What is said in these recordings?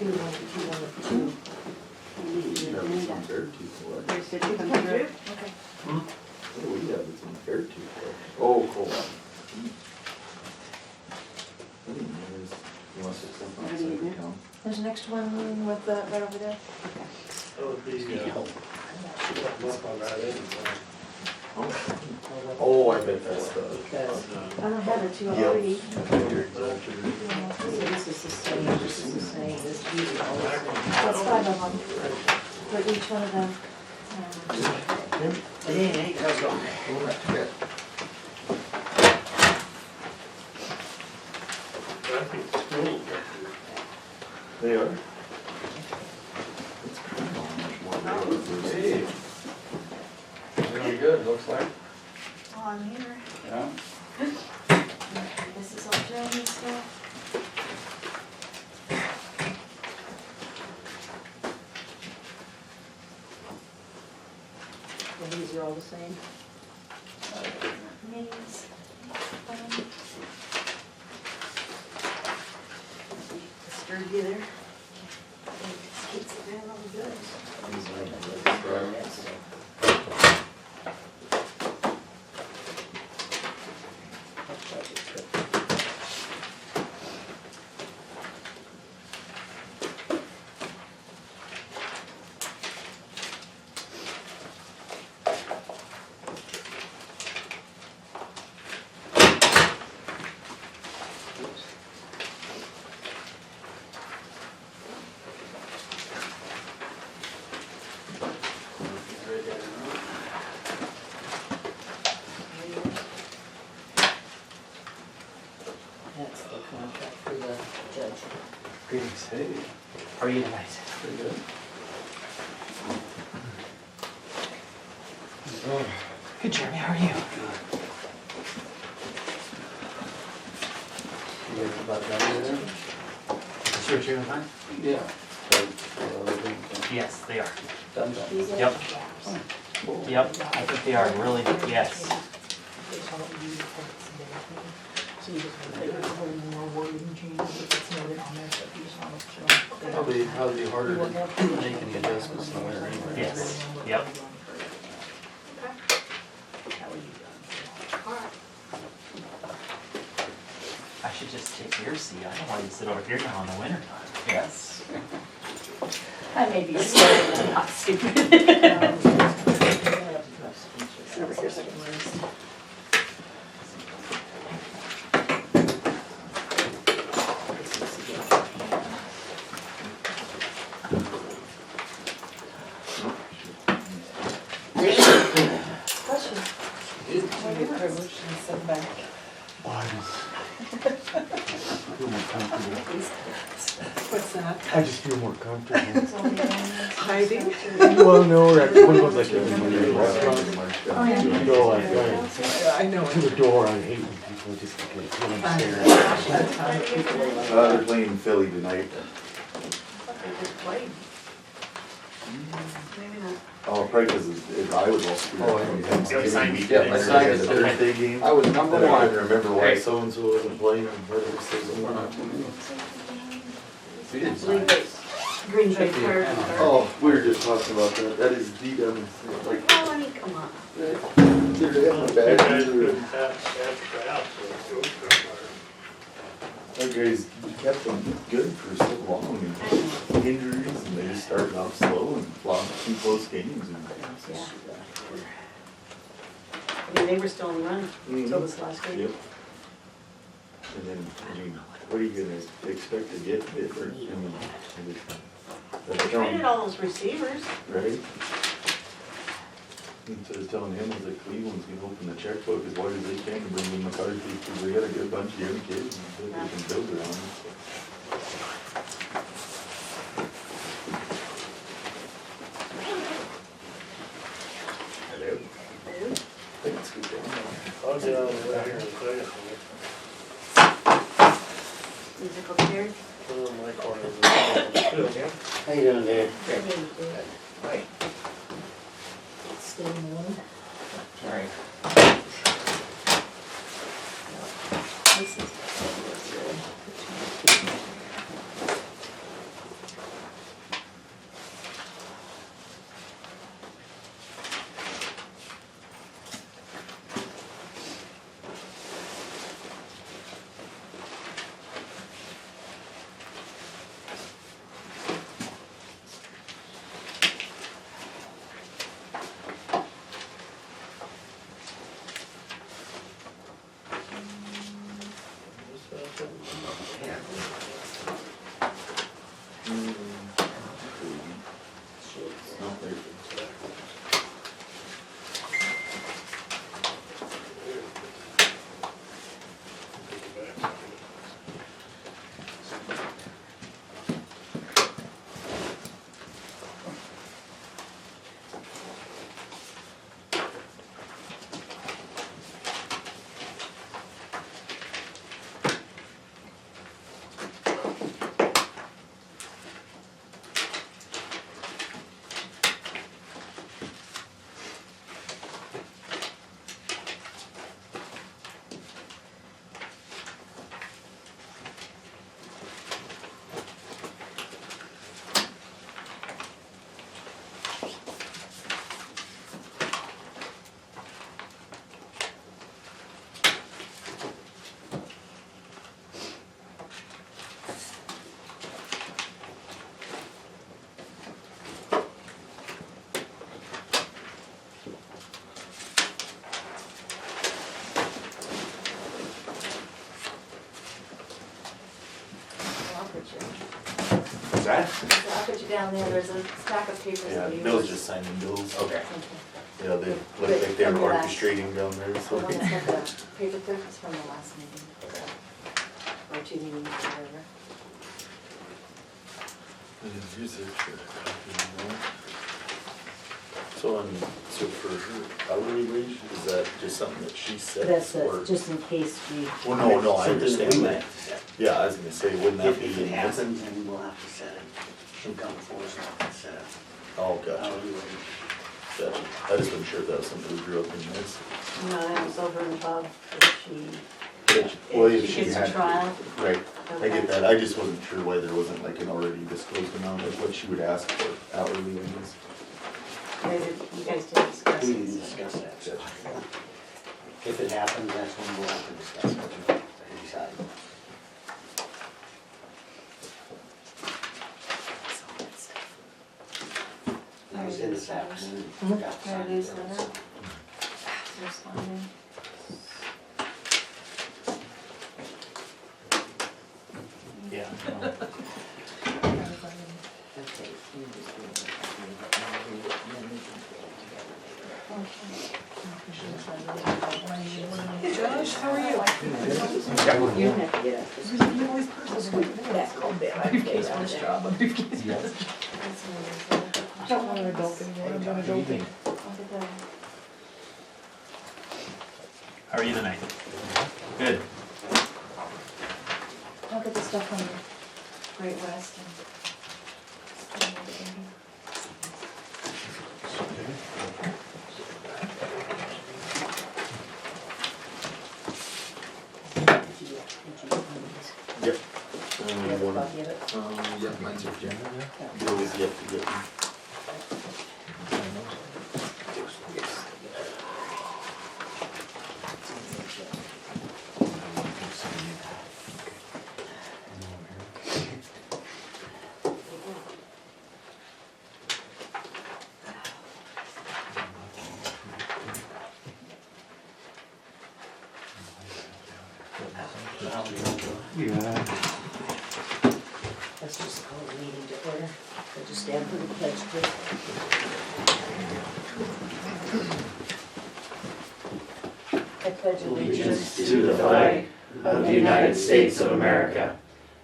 two, one, two, one, two. That was on Bear Tooth, what? There's the two come through? Okay. What do we have that's on Bear Tooth, though? Oh, cool. I didn't realize you must have something outside the town. There's the next one with the, right over there? Okay. That would be, up on that end. Oh, I bet that's the. I don't have a two oh Yep. three. So this is the same, this is the same, this is all the same. That's five of them, for each one of them. Hey, how's it going? I think the school, They are? It's kind of much more versus- Doing good, looks like. On here. Yeah. This is all Jeremy's stuff. Well, these are all the same. Names. Stirred together. Keeps it very all good. That's the contract for the judge. Greetings, hey. How are you tonight? Pretty good. Good, Jeremy. How are you? You guys about done there? Sure, Chairman Fine? Yeah. Yes, they are. Done. These are Yep. gaps. Yep, I think they are really, yes. So you just want to take a couple more wording changes if it's noted on there, so if you just want to show. Probably harder to make any adjustments in the winter anyway. Yes, yep. How are you done? All right. I should just take your seat. I don't want you to sit over here now in the winter time. Yes. I may be stupid, but I'm not stupid. Over here, second list. Question. You get privileged and sit back. Oh, I feel more comfortable. What's that? I just feel more comfortable. It's only one. Hiding? Well, no, like, one goes like everybody in a restaurant. Oh, yeah. You go like, I know to it. the door, I hate when people just get them I staring. That's how people are. They're playing Philly tonight. Maybe not. Oh, probably because I was all screwed up. Oh, from yeah. Thanksgiving Yeah, weekend. yeah, I I signed had the it. Thursday game. I was number Then I one. couldn't remember why Hey. so-and-so wasn't playing and whatever, so You didn't sign it. Green Bay card. Oh, we were just talking about that. That is the dumbest thing. Like, Oh, I mean, come on. they're having a you bad guys injury. couldn't pass the house, so it goes That guy's kept them good for so long. And injuries, and they just started off slow and lost 2 close games. And Yeah. I mean, they were still in the run until this last week. Yep. And then, I mean, what are you gonna expect to get different? I mean, that's Traded all those receivers. right? Instead of telling him that Cleveland's gonna open the checkbook as wide as they can and bring in McCarthy, because they got a good bunch of young kids and they can build around them. Hello? I think it's good down there. I'll get out of the way here in a second. Musical chairs. Put it in my corner of the room. How you doing there? Stay warm. Sorry. This is. put you, What's that? I'll put you down there, there's a stack of papers. Yeah, that you Bill's were- just signing bills. Okay. Okay. Yeah, they look like they were orchestrating down there, The so. one that's got the paper clip is from the last meeting. Or 2 meetings, whatever. Here's a copy. So for her hourly wage, is that just something that she That's sets or? just in case we. Well, no, I Something that understand we that. might set. Yeah, I was gonna say, wouldn't that If be? it in this? happens, then we'll have to set it. She'll come for us and have to set it. Oh, gotcha, Hourly wage. gotcha. I just wasn't sure if that was something we grew up in this. No, it was over and above if she, Well, if she gets a had- trial. Right, I Okay. get that, I just wasn't sure why there wasn't like an already disclosed amount of what she would ask for hourly wages. You guys didn't discuss We it. didn't discuss that. So if it happens, that's when we'll have to discuss it and decide. I was in this afternoon. Forgot to There sign it is, it. letter. Responding. Yeah. Okay. Josh, how are you? You don't have to get up. Just- You always put this week, that called down, briefcase for this job, a briefcase for this job. I don't want an adult anymore, I'm an adult. How are you tonight? Good. Look at the stuff on the Great West and. Yep. You have a copy of it? Yeah, mine's your agenda, yeah. Bill is yet to get one. Let's just call the meeting to order. We'll just stand for the pledge, please. I pledge Allegiance to the flag of the United States of America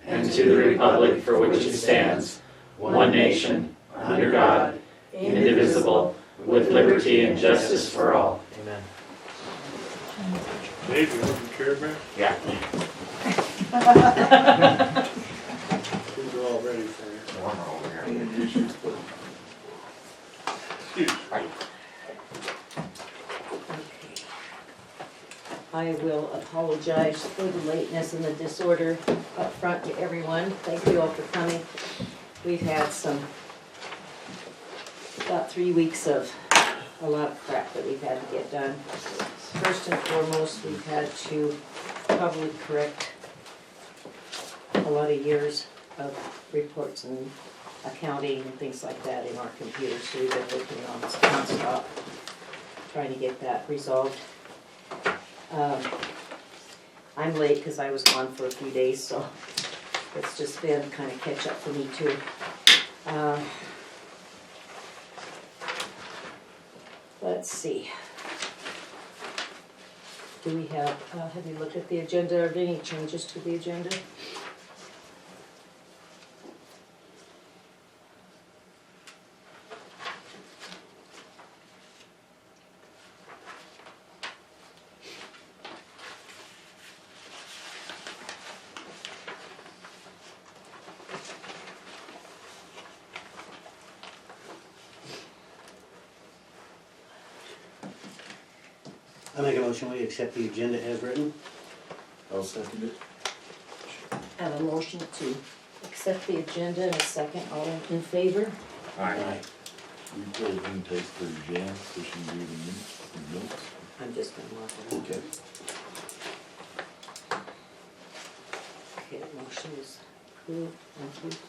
and to the republic for which it stands, one nation, under God, indivisible, with liberty and justice for all. Amen. Dave, you want your chair back? Yeah. These are all ready for you. Warmer over here. I will apologize for the lateness and the disorder up front to everyone. Thank you all for coming. We've had about 3 weeks of a lot of crap that we've had to get done. First and foremost, we've had to probably correct a lot of years of reports and accounting and things like that in our computer, so we've been working on this nonstop, trying to get that resolved. I'm late because I was gone for a few days, so it's just been kind of catch up for me too. Let's see. Do we have you looked at the agenda? Are there any changes to the agenda? I make a motion, we accept the agenda as written. I'll second it. I have a motion to accept the agenda in a second. All in favor? Aye. We told him to take for Jan, so she can read the notes. I'm just gonna mark it up. Okay. Okay, the motion is approved. Thank you.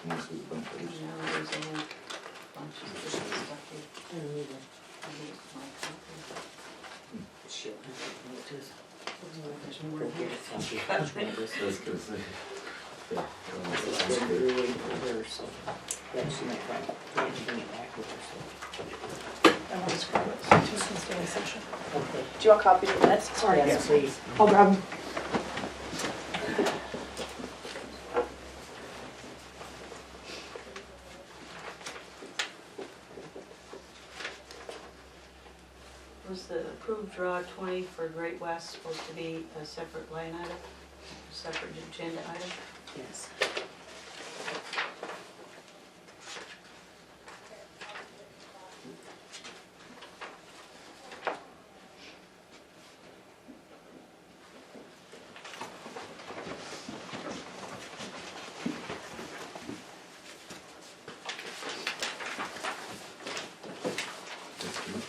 And this was a bunch of others. Now there's a whole bunch of this stuff here. I don't either. I need my copy. Shit, I don't know what it is. There's more Go in here. get a copy. Which one is this? I was gonna say. Yeah. This is what we're waiting for her, so, yeah, she might try to bring it back with her, so. I want to scrub it, so two can stay in session. Okay. Do you want a copy of the minutes? Sorry, Yes, please. I'll grab them. Was the approved draw 20 for Great West supposed to be a separate line item, a separate agenda item? Yes. That's good.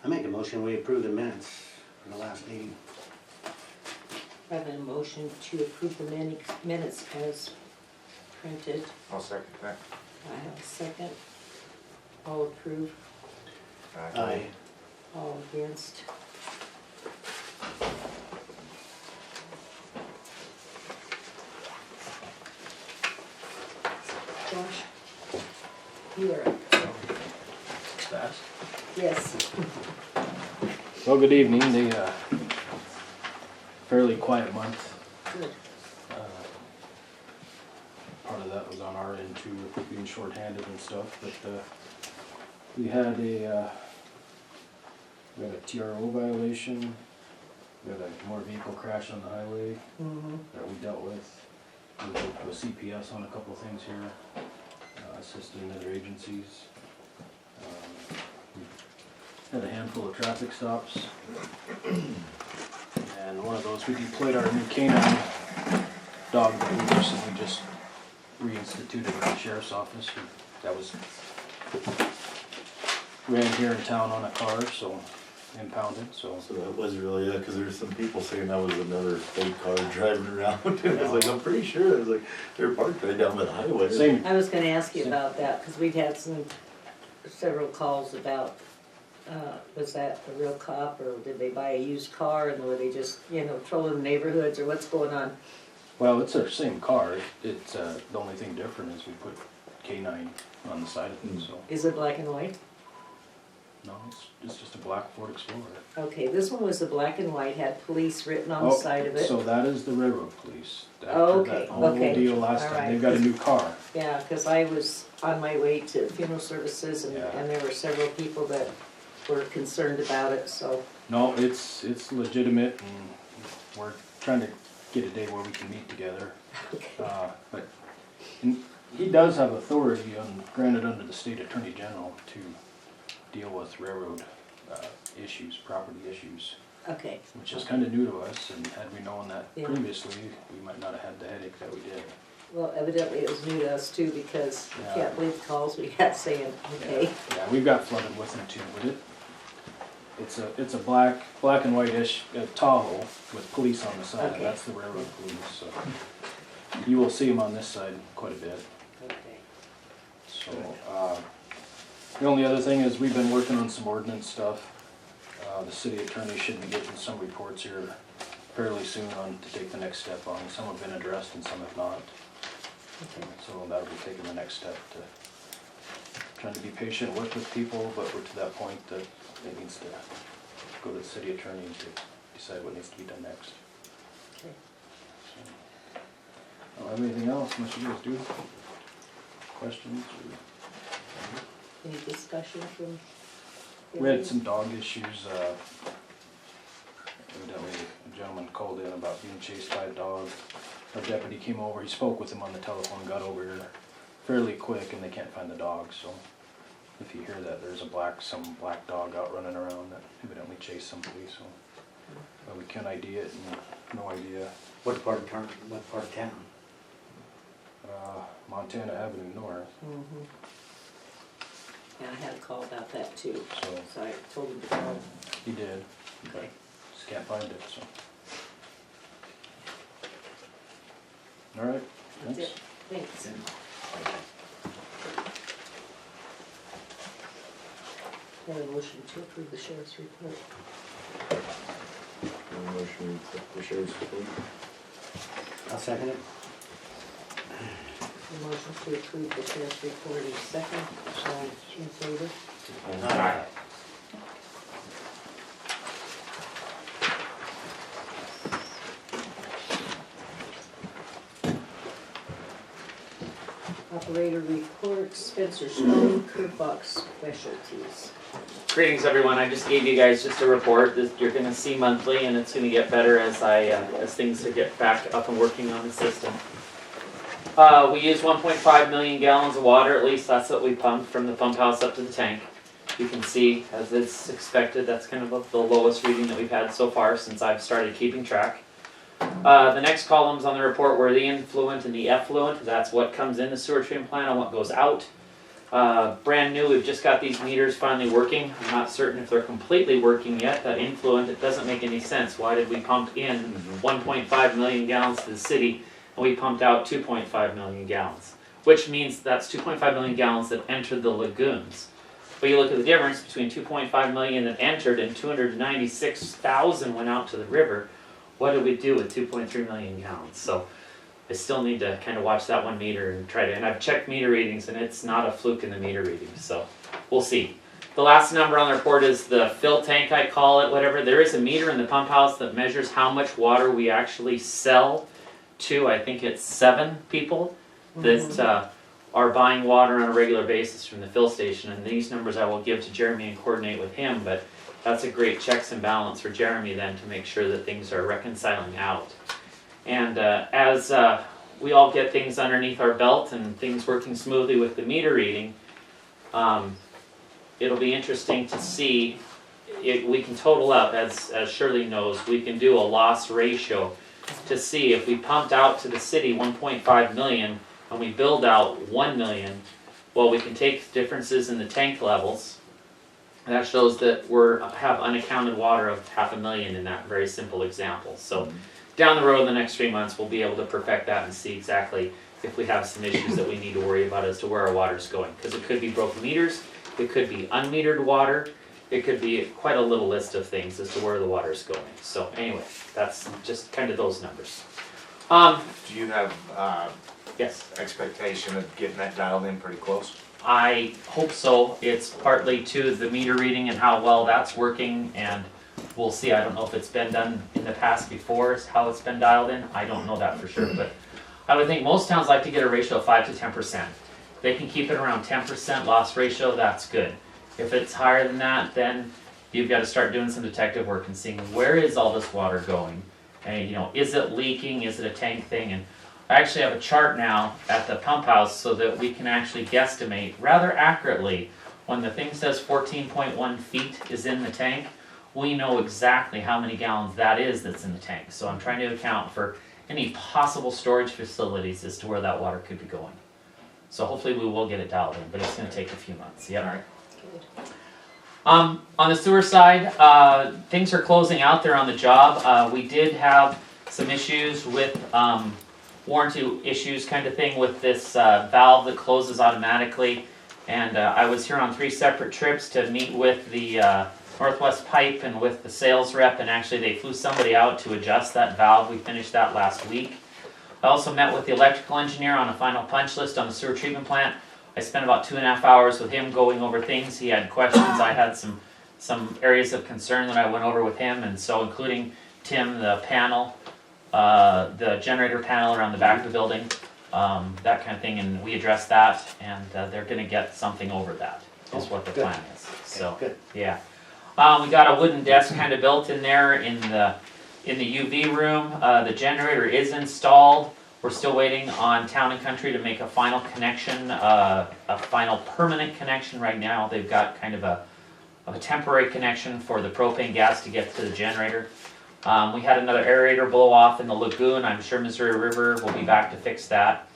I make a motion, we approve the minutes from the last meeting. I have a motion to approve the minutes as printed. I'll second that. I have a second. All approve, Aye. all against. Josh, you are up. Fast. Yes. Well, good evening. The fairly quiet month. Good. Part of that was on our end too, with being shorthanded and stuff. But we had a TRO violation. We had a motor vehicle crash on the highway Mm-hmm. that we dealt with. We worked with CPS on a couple things here, assisting other agencies. We had a handful of traffic stops. And one of those, we deployed our new canine dog that we recently just reinstituted at the sheriff's office. That was ran here in town on a car, so impounded, so. So that was really, yeah, cause there were some people saying that was another fake car driving around. And I was like, I'm pretty sure. I was like, they're parked right down by the highway. Same, I was gonna ask you about that, cause we've had several calls about, was that a real cop, or did they buy a used car, and were they just, trolling the neighborhoods, or what's going on? well, it's our same car. It's, the only thing different is we put K9 on the side of it, so. Is it black and white? No, it's just a black Ford Explorer. Okay, this one was the black and white, had police written on the Oh, side of it. so that is the railroad police. Oh, After that okay, whole okay. deal last All time, right. they've got a new car. Yeah, cause I was on my way to funeral services, and, Yeah. and there were several people that were concerned about it, so. No, it's legitimate, and we're trying to get a day where we can meet together. But he does have authority granted under the state attorney general to deal with railroad issues, property issues, Okay. which is kind of new to us, and had we known that Yeah. previously, we might not have had the headache that we did. Well, evidently it was new to us too, because I Yeah. can't believe the calls we got saying, okay. Yeah, we've got flooded with them too, but it's a black and white-ish Tahoe with police on the side. Okay. That's the railroad police, so you will see them on this side quite a bit. Okay. So, The only other thing is we've been working on some ordinance stuff. The city attorney should be getting some reports here fairly soon on to take the next step on. Some have been addressed and some have not. So that'll be taking the next step to trying to be patient, work with people, but we're to that point that it needs to go to the city attorney to decide what needs to be done next. Okay. I don't have anything else unless you guys do. Questions? Any discussion from? We had some dog issues, evidently a gentleman called in about being chased by a dog. Our deputy came over, he spoke with him on the telephone, got over here fairly quick, and they can't find the dog, so if you hear that, there's some black dog out running around that evidently chased somebody, so. But we can't ID it, and no idea. What part of town? Montana Avenue North, Mhm. Yeah, I had a call about that too, so so I told him to call. he did, but just can't find it, so. All right, That's thanks. it. Thanks. Have a motion to approve the sheriff's report. Motion to accept the sheriff's report. I'll second it. A motion to approve the sheriff's report is second. All in favor? Aye. Operator report, Spencer Stone, Kurt Box Specialties. Greetings, everyone. I just gave you guys just a report that you're gonna see monthly, and it's gonna get better as as things get back up and working on the system. We use 1.5 million gallons of water, at least that's what we pumped from the pump house up to the tank. You can see, as it's expected, that's kind of the lowest reading that we've had so far since I've started keeping track. The next columns on the report were the influent and the effluent. That's what comes in the sewer treatment plant and what goes out. Brand new, we've just got these meters finally working. I'm not certain if they're completely working yet. That influent, it doesn't make any sense. Why did we pump in 1.5 million gallons to the city and we pumped out 2.5 million gallons? Which means that's 2.5 million gallons that entered the lagoons. But you look at the difference between 2.5 million that entered and 296,000 went out to the river. What did we do with 2.3 million gallons? So I still need to kind of watch that one meter and try to, and I've checked meter readings and it's not a fluke in the meter readings, so we'll see. The last number on the report is the fill tank, I call it, whatever. There is a meter in the pump house that measures how much water we actually sell to, I think it's 7 people that are buying water on a regular basis from the fill station, and these numbers I will give to Jeremy and coordinate with him, but that's a great checks and balance for Jeremy then to make sure that things are reconciling out. And as we all get things underneath our belt and things working smoothly with the meter reading, it'll be interesting to see if we can total up, as Shirley knows, we can do a loss ratio to see if we pumped out to the city 1.5 million and we build out 1 million, well, we can take differences in the tank levels. And that shows that have unaccounted water of 500,000 in that very simple example. So down the road in the next 3 months, we'll be able to perfect that and see exactly if we have some issues that we need to worry about as to where our water's going. Because it could be broken meters, it could be unmetered water, it could be quite a little list of things as to where the water's going. So anyway, that's just kind of those numbers. Do you have Yes. expectation of getting that dialed in pretty close? I hope so. It's partly to the meter reading and how well that's working, and we'll see. I don't know if it's been done in the past before, how it's been dialed in. I don't know that for sure, but I would think most towns like to get a ratio of 5 to 10%. If they can keep it around 10% loss ratio, that's good. If it's higher than that, then you've got to start doing some detective work and seeing where is all this water going, and is it leaking? Is it a tank thing? And I actually have a chart now at the pump house so that we can actually guesstimate rather accurately. When the thing says 14.1 feet is in the tank, we know exactly how many gallons that is that's in the tank. So I'm trying to account for any possible storage facilities as to where that water could be going. So hopefully we will get it dialed in, but it's going to take a few months. Yeah. All right. On the sewer side, things are closing out there on the job. We did have some issues with warranty issues kind of thing with this valve that closes automatically, And I was here on 3 separate trips to meet with the Northwest Pipe and with the sales rep, and actually they flew somebody out to adjust that valve. We finished that last week. I also met with the electrical engineer on a final punch list on the sewer treatment plant. I spent about 2.5 hours with him going over things. He had questions. I had some areas of concern that I went over with him, and so including Tim, the panel, the generator panel around the back of the building, that kind of thing, and we addressed that, and they're gonna get something over that, is what the plan is, so, Good. yeah. We got a wooden desk kind of built in there in the UV room. The generator is installed. We're still waiting on Town and Country to make a final connection, a final permanent connection right now. They've got kind of a temporary connection for the propane gas to get to the generator. We had another aerator blow off in the lagoon. I'm sure Missouri River will be back to fix that.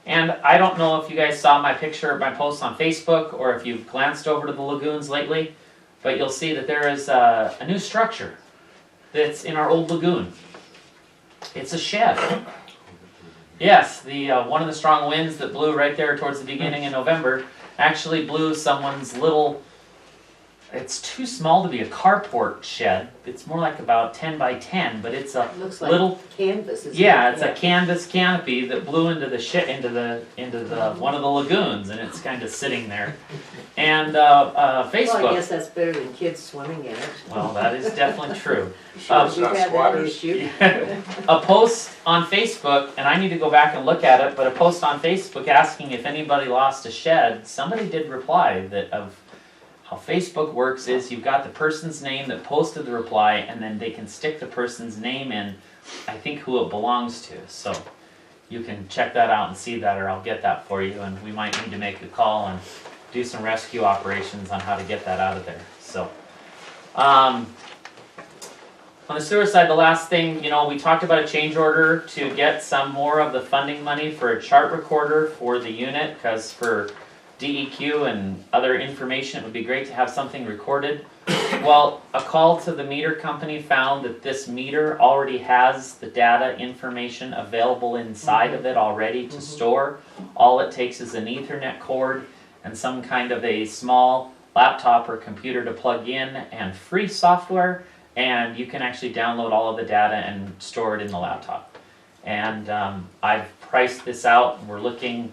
And I don't know if you guys saw my picture, my post on Facebook, or if you've glanced over to the lagoons lately, but you'll see that there is a new structure that's in our old lagoon. It's a shed. Yes, the one of the strong winds that blew right there towards the beginning of November actually blew someone's little, it's too small to be a carport shed. It's more like about 10 by 10, but it's a Looks like little, canvas. Isn't yeah, it? it's a canvas canopy that blew into the one of the lagoons, and it's kind of sitting there. And Well, I Facebook, guess that's better than kids swimming in it. well, that is definitely true. Sure it's We've not had that squatters. issue. A post on Facebook, and I need to go back and look at it, but a post on Facebook asking if anybody lost a shed, somebody did reply that of how Facebook works is you've got the person's name that posted the reply, and then they can stick the person's name in, I think who it belongs to. So you can check that out and see that, or I'll get that for you, and we might need to make a call and do some rescue operations on how to get that out of there. So on the sewer side, the last thing, we talked about a change order to get some more of the funding money for a chart recorder for the unit, because for DEQ and other information, it would be great to have something recorded. Well, a call to the meter company found that this meter already has the data information available inside of it already to store. All it takes is an Ethernet cord and some kind of a small laptop or computer to plug in, and free software, and you can actually download all of the data and store it in the laptop. And I've priced this out, and we're looking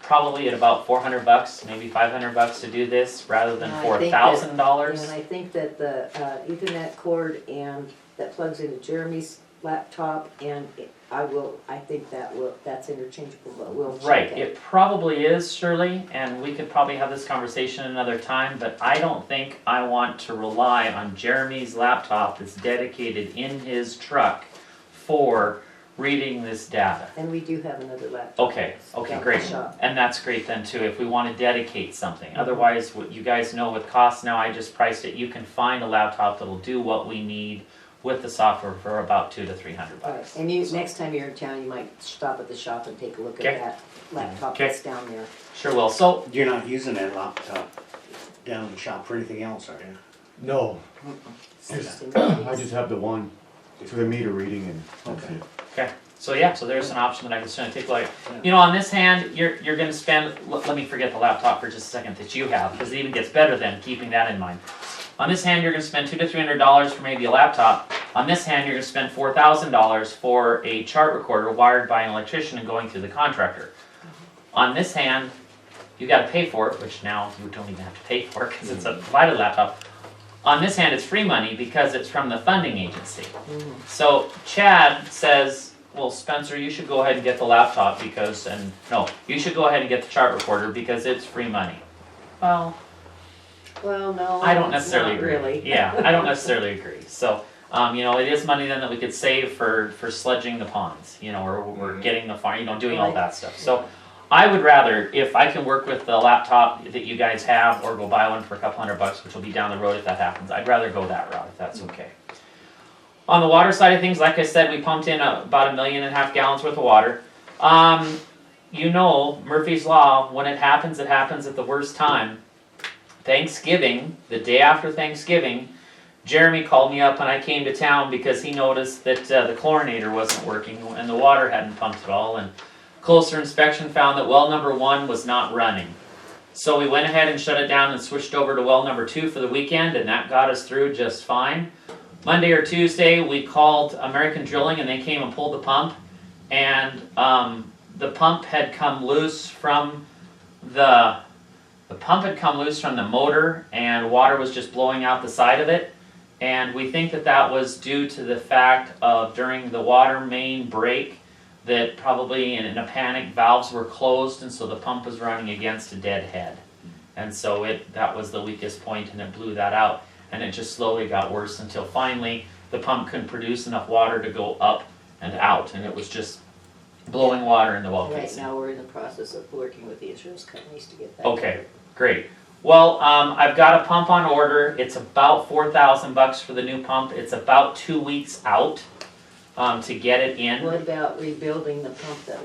probably at about $400, maybe $500 to do this, rather than I think that- $4,000. And I think that the Ethernet cord and that plugs into Jeremy's laptop, and that's interchangeable, but we'll check Right, it. it probably is, Shirley, and we could probably have this conversation another time, but I don't think I want to rely on Jeremy's laptop that's dedicated in his truck for reading this data. And we do have another laptop. Okay, down at the great. shop. And that's great then too, if we want to dedicate something. Otherwise, what you guys know with costs now, I just priced it. You can find a laptop that'll do what we need with the software for about $200 to $300. Right, and next time you're in town, you might stop at the shop and take a look Okay. at that laptop Okay. that's down there. Sure will. So, You're not using that laptop down in the shop for anything else, are you? No, I just have the one for the meter reading and that's Okay. it. okay. So yeah, so there's an option that I can certainly take a look at. On this hand, you're gonna spend, let me forget the laptop for just a second that you have, because it even gets better than keeping that in mind. On this hand, you're gonna spend $200 to $300 for maybe a laptop. On this hand, you're gonna spend $4,000 for a chart recorder wired by an electrician and going through the contractor. On this hand, you gotta pay for it, which now you don't even have to pay for it because it's a provided laptop. On this hand, it's free money because it's from the funding agency. So Chad says, well, Spencer, you should go ahead and get the laptop because, you should go ahead and get the chart recorder because it's free money. Well, no. I don't it's necessarily not agree. really. Yeah, I don't necessarily agree. So, it is money then that we could save for sledging the ponds, or getting the farm, doing all Right. that stuff. So, I would rather, if I can work with the laptop that you guys have, or go buy one for a couple $100, which will be down the road if that happens, I'd rather go that route if that's okay. On the water side of things, like I said, we pumped in about 1.5 million gallons worth of water. Murphy's Law, when it happens at the worst time. Thanksgiving, the day after Thanksgiving, Jeremy called me up and I came to town because he noticed that the chlorinator wasn't working and the water hadn't pumped at all. And closer inspection found that well number 1 was not running. So we went ahead and shut it down and switched over to well number 2 for the weekend, and that got us through just fine. Monday or Tuesday, we called American Drilling, and they came and pulled the pump, and the pump had come loose from the motor, and water was just blowing out the side of it. And we think that that was due to the fact of during the water main break that probably in a panic valves were closed, and so the pump was running against a dead head. And so that was the weakest point, and it blew that out. And it just slowly got worse until finally the pump couldn't produce enough water to go up and out, and it was just blowing water in the well Right casing. now, we're in the process of working with the insurance companies to get that. Okay, great. Well, I've got a pump on order. It's about $4,000 for the new pump. It's about 2 weeks out to get it in. What about rebuilding the pump that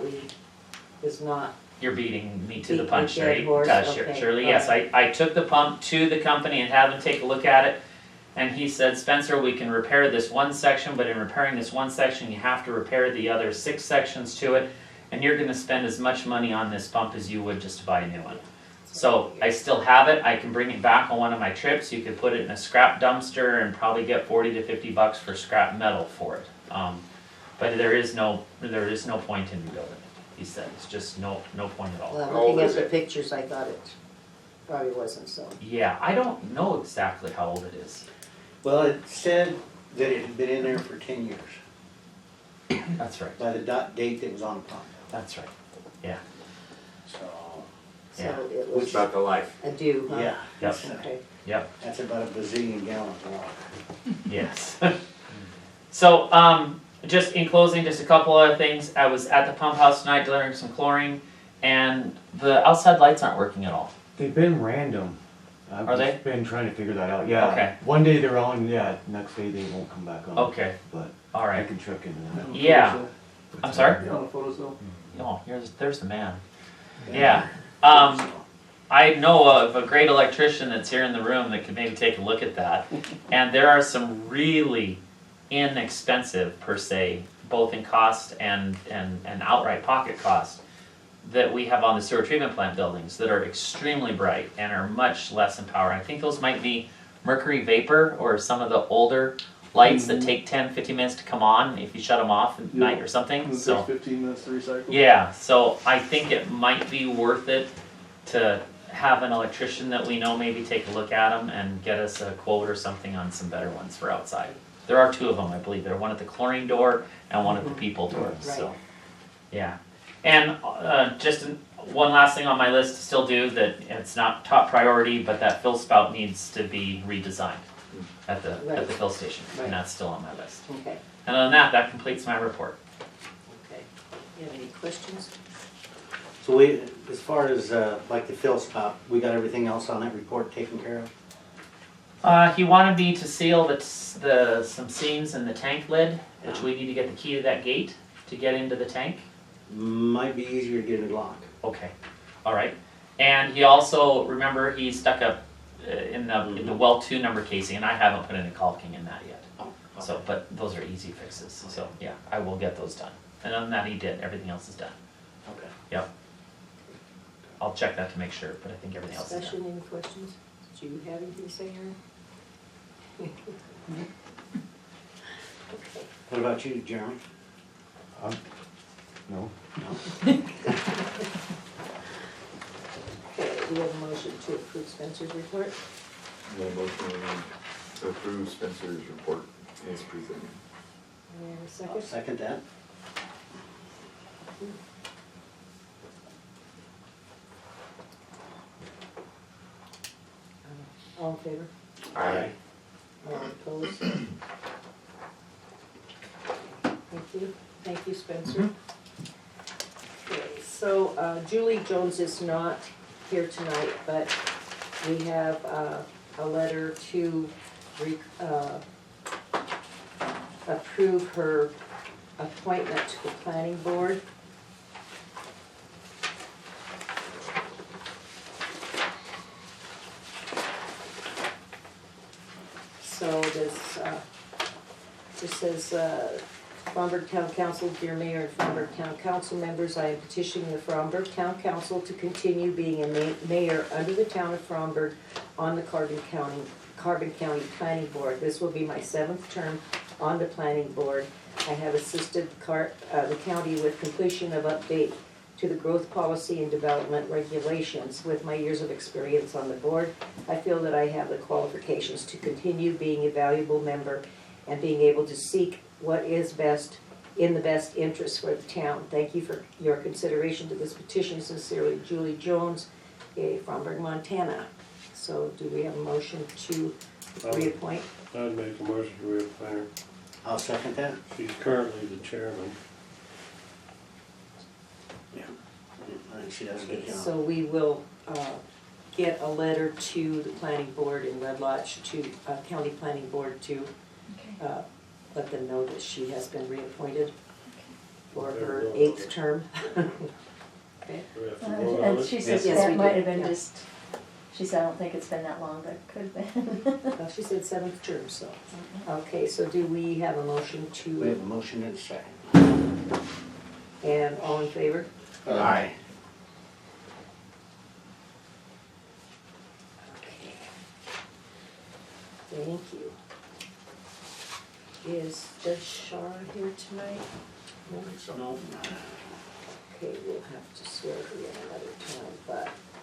is not? You're beating me to the Beat punch, the dead Sherry. horse? Okay, Shirley, yes, I took the pump to the company and had them take a look at it. And he said, Spencer, we can repair this one section, but in repairing this one section, you have to repair the other 6 sections to it. And you're gonna spend as much money on this pump as you would just to buy a new one. So I still have it. I can bring it back on one of my trips. You could put it in a scrap dumpster and probably get $40 to $50 for scrap metal for it. But there is no point in rebuilding it. He said it's just no point at all. Well, How old looking at is the it? pictures, I thought it probably wasn't so. Yeah, I don't know exactly how old it is. Well, it said that it had been in there for 10 years, That's right. by the date that was on the pump. That's right. Yeah. So, So Yeah. it What's was about the life? a due, huh? yeah. Yep. Okay. Yep. That's about a bazillion gallons of water. Yes. So, just in closing, just a couple other things. I was at the pump house tonight delivering some chlorine, and the outside lights aren't working at all. They've been random. I've Are just been trying to figure that out. Yeah. Okay. One day they're on, yeah, next day they won't come back on. Okay. But All I right. can check into that. Yeah. I'm sorry? On the photos though? Oh, there's the man. Yeah. I know of a great electrician that's here in the room that could maybe take a look at that. And there are some really inexpensive, per se, both in cost and outright pocket cost, that we have on the sewer treatment plant buildings that are extremely bright and are much less in power. I think those might be mercury vapor or some of the older lights that take 10-15 minutes to come on if you shut them off at night or something. So 15 minutes to recycle? yeah, so I think it might be worth it to have an electrician that we know maybe take a look at them and get us a quote or something on some better ones for outside. There are 2 of them, I believe. There's one at the chlorine door and one at the people door, so, Right. yeah. And just one last thing on my list to still do that it's not top priority, but that fill spout needs to be redesigned at the Right. fill station, Right. and that's still on my list. Okay, And other than that completes my report. okay. You have any questions? So as far as like the fill spout, we got everything else on that report taken care of? He wanted me to seal some seams in the tank lid, which we need to get the key to that gate to get into the tank. Might be easier to get a lock. Okay, all right. And he also, remember, he stuck up in the well 2 number casing, and I haven't put any caulking in that yet. So, but those are easy fixes. So yeah, I will get those done. And other than that, he did. Everything else is done. Okay. Yep. I'll check that to make sure, but I think everything else is done. Discussion, any questions? Do you have anything to say, Aaron? Okay. What about you, Jeremy? No. Okay, we have a motion to approve Spencer's report. No motion to approve Spencer's report as presented. And a I'll second? second that. All in favor? Aye. All opposed? Thank you, Spencer. Okay, so Julie Jones is not here tonight, but we have a letter to approve her appointment to the planning board. So this says Fromberg Town Council, dear Mayor and Fromberg Town Council members, I am petitioning the Fromberg Town Council to continue being a mayor under the town of Fromberg on the Carbon County Planning Board. This will be my 7th term on the planning board. I have assisted the county with completion of update to the growth policy and development regulations. With my years of experience on the board, I feel that I have the qualifications to continue being a valuable member and being able to seek what is best in the best interest for the town. Thank you for your consideration to this petition. Sincerely, Julie Jones, Fromberg, Montana. So do we have a motion to reappoint? I'd make a motion to reappoint her. I'll second that. She's currently the chairman. I think she does a good job. So we will get a letter to the planning board in Red Lodge, to county planning board to let them know that she has been reappointed for her 8th term. Okay. Do we have to vote on And it? she says Yes, that we might do, have been yeah. just, she said, I don't think it's been that long, but it could have been. Well, she said 7th term, so. Okay, so do we have a motion We have to, a motion and a second. and all in favor? Aye. Okay. Thank you. Is Judge Shaw here tonight? No. No. Okay, we'll have to swear her in another time, but